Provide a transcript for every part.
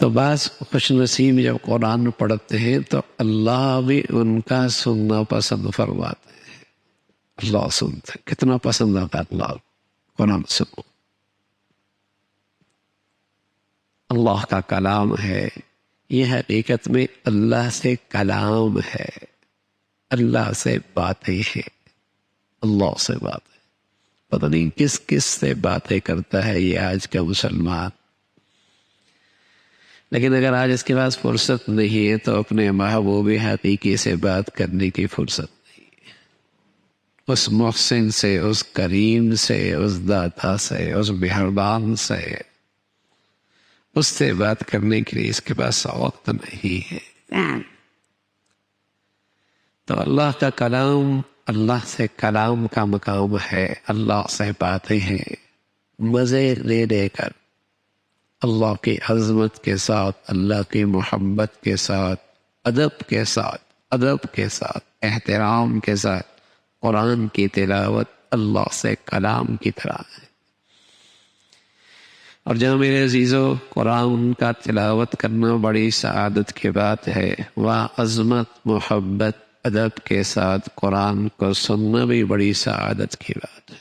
تو بعض خوش نصیب جب قرآن پڑھتے ہیں تو اللہ بھی ان کا سننا پسند فرماتے ہیں. اللہ سنتے ہیں. کتنا پسند آتا ہے اللہ قرآن سنو. اللہ کا کلام ہے. یہ حقیقت میں اللہ سے کلام ہے. اللہ سے باتیں ہیں. اللہ سے باتیں. پتہ نہیں کس کس سے باتیں کرتا ہے یہ آج کا مسلمان. لیکن اگر آج اس کے پاس فرصت نہیں ہے تو اپنے محبوب حقیقی سے بات کرنے کی فرصت نہیں ہے. اس محسن سے، اس کریم سے، اس داتا سے، اس مہربان سے، اس سے بات کرنے کے لیے اس کے پاس وقت نہیں ہے. تو اللہ کا کلام، اللہ سے کلام کا مقام ہے. اللہ سے باتیں ہیں مزے لے لے کر، اللہ کی عظمت کے ساتھ، اللہ کی محبت کے ساتھ، ادب کے ساتھ احترام کے ساتھ. قرآن کی تلاوت اللہ سے کلام کی طرح ہے. اور جہاں میرے عزیزو قرآن کا تلاوت کرنا بڑی سعادت کی بات ہے، وہاں عظمت، محبت، ادب کے ساتھ قرآن کو سننا بھی بڑی سعادت کی بات ہے.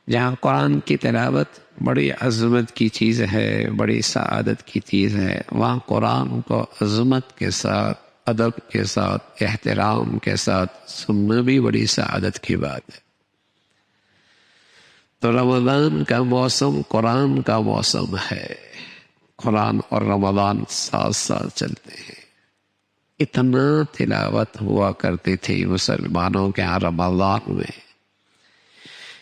جہاں قرآن کی تلاوت بڑی عظمت کی چیز ہے، بڑی سعادت کی چیز ہے، وہاں قرآن کو عظمت کے ساتھ، ادب کے ساتھ، احترام کے ساتھ سننا بھی بڑی سعادت کی بات ہے. تو رمضان کا موسم قرآن کا موسم ہے. قرآن اور رمضان ساتھ ساتھ چلتے ہیں. اتنا تلاوت ہوا کرتی تھی مسلمانوں کے یہاں رمضان میں.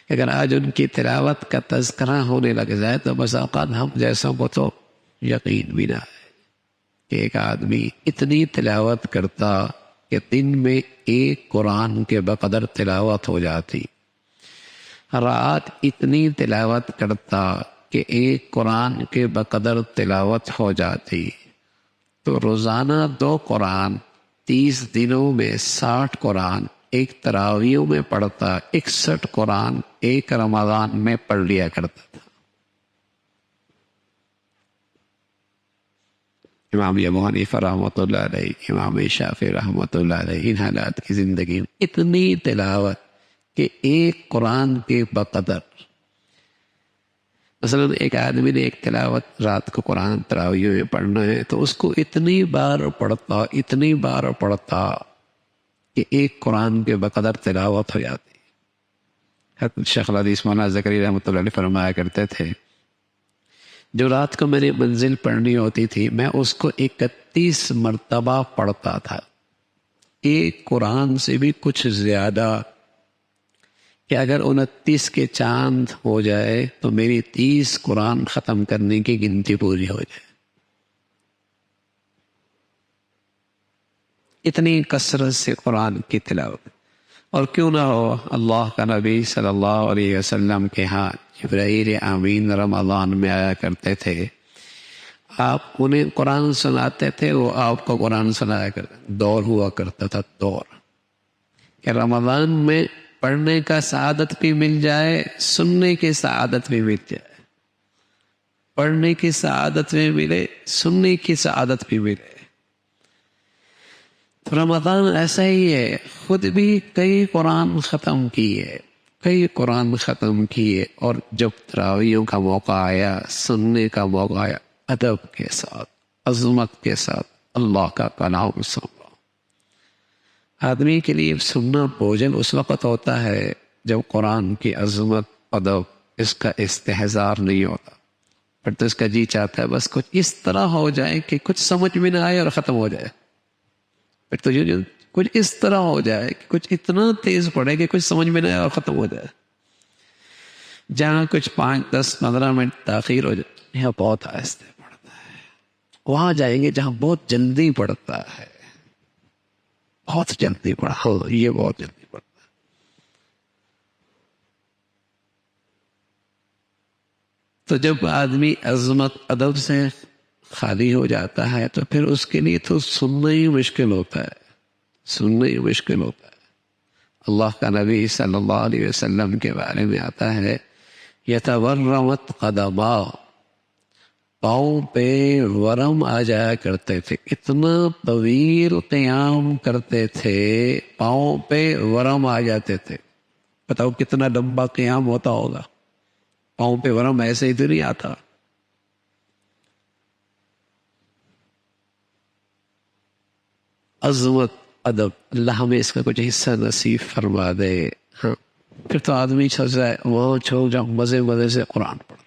اگر آج ان کی تلاوت کا تذکرہ ہونے لگ جائے تو بس اوقات ہم جیسا کو تو یقین بھی نہ ہے کہ ایک آدمی اتنی تلاوت کرتا کہ دن میں ایک قرآن کے بقدر تلاوت ہو جاتی. رات اتنی تلاوت کرتا کہ ایک قرآن کے بقدر تلاوت ہو جاتی. تو روزانہ 2 قرآن، 30 دنوں میں 60 قرآن ایک تراویح میں پڑھتا. 61 قرآن ایک رمضان میں پڑھ لیا کرتا تھا. امام ابو حنیفہ رحمۃ اللہ علیہ، امام شافعی رحمۃ اللہ علیہ، ان حالات کی زندگی میں اتنی تلاوت کہ ایک قرآن کے بقدر. مثلا ایک آدمی نے ایک تلاوت رات کو قرآن تراویح میں پڑھنا ہے تو اس کو اتنی بار پڑھتا کہ ایک قرآن کے بقدر تلاوت ہو جاتی. حضرت شیخ الحدیث مولانا زکریا رحمۃ اللہ علیہ فرمایا کرتے تھے، جو رات کو میں نے منزل پڑھنی ہوتی تھی میں اس کو 31 مرتبہ پڑھتا تھا. ایک قرآن سے بھی کچھ زیادہ، کہ اگر 29 کے چاند ہو جائے تو میری 30 قرآن ختم کرنے کی گنتی پوری ہو جائے. اتنی کثرت سے قرآن کی تلاوت. اور کیوں نہ ہو، اللہ کا نبی صلی اللہ علیہ وسلم کے ہاں جبرائیل امین رمضان میں آیا کرتے تھے. آپ انہیں قرآن سناتے تھے، وہ آپ کو قرآن سنایا کرتے. دور ہوا کرتا تھا، دور کہ رمضان میں پڑھنے کا سعادت بھی مل جائے، سننے کی سعادت بھی مل جائے. پڑھنے کی سعادت بھی ملے، سننے کی سعادت بھی ملے. تو رمضان ایسا ہی ہے. خود بھی کئی قرآن ختم کیے، اور جب تراویحوں کا موقع آیا، سننے کا موقع آیا، ادب کے ساتھ، عظمت کے ساتھ اللہ کا کلام سنا. آدمی کے لیے سننا بوجھل اس وقت ہوتا ہے جب قرآن کی عظمت، ادب، اس کا استحضار نہیں ہوتا. پھر تو اس کا جی چاہتا ہے بس کچھ اس طرح ہو جائے کہ کچھ سمجھ میں نہ آئے اور ختم ہو جائے. پھر تو کچھ اس طرح ہو جائے کہ کچھ اتنا تیز پڑے کہ کچھ سمجھ میں نہ آئے اور ختم ہو جائے. جہاں کچھ 5، 10، 15 منٹ تاخیر ہو جائے، یہ بہت آہستہ پڑتا ہے. وہاں جائیں گے جہاں بہت جلدی پڑتا ہے، بہت جلدی پڑا. یہ بہت جلدی پڑتا ہے. تو جب آدمی عظمت، ادب سے خالی ہو جاتا ہے تو پھر اس کے لیے تو سننا ہی مشکل ہوتا ہے. اللہ کا نبی صلی اللہ علیہ وسلم کے بارے میں آتا ہے، یتورمت قدما، پاؤں پہ ورم آ جایا کرتے تھے، اتنا طویل قیام کرتے تھے، پاؤں پہ ورم آ جاتے تھے. بتاؤ کتنا لمبا قیام ہوتا ہوگا. پاؤں پہ ورم ایسے ہی تو نہیں آتا. عظمت، ادب، اللہ ہمیں اس کا کچھ حصہ نصیب فرما دے. ہاں پھر تو آدمی چھو جائے وہاں چھو جاؤ، مزے مزے سے قرآن پڑھ.